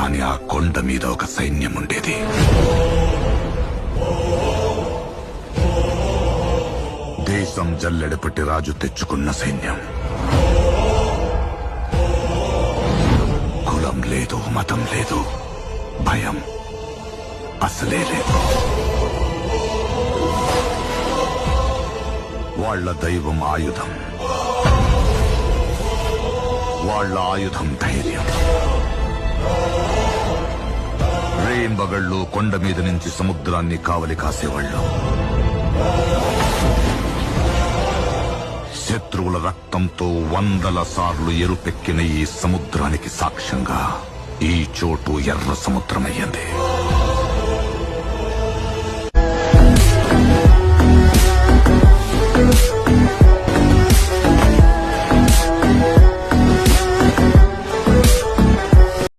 కాని ఆ కొండ మీద ఒక సైన్యం ఉండేది. దేశం జల్లెడపట్టి రాజు తెచ్చుకున్న సైన్యం. కులం లేదు, మతం లేదు, భయం అసలే లేదు. వాళ్ళ దైవం ఆయుధం, వాళ్ళ ఆయుధం ధైర్యం. రేయింబగళ్ళు కొండ మీద నుంచి సముద్రాన్ని కావలి కాసేవాళ్ళు. శత్రువుల రక్తంతో 100ల సార్లు ఎరుపెక్కిన ఈ సముద్రానికి సాక్ష్యంగా ఈ చోటు ఎర్ర సముద్రమయ్యింది.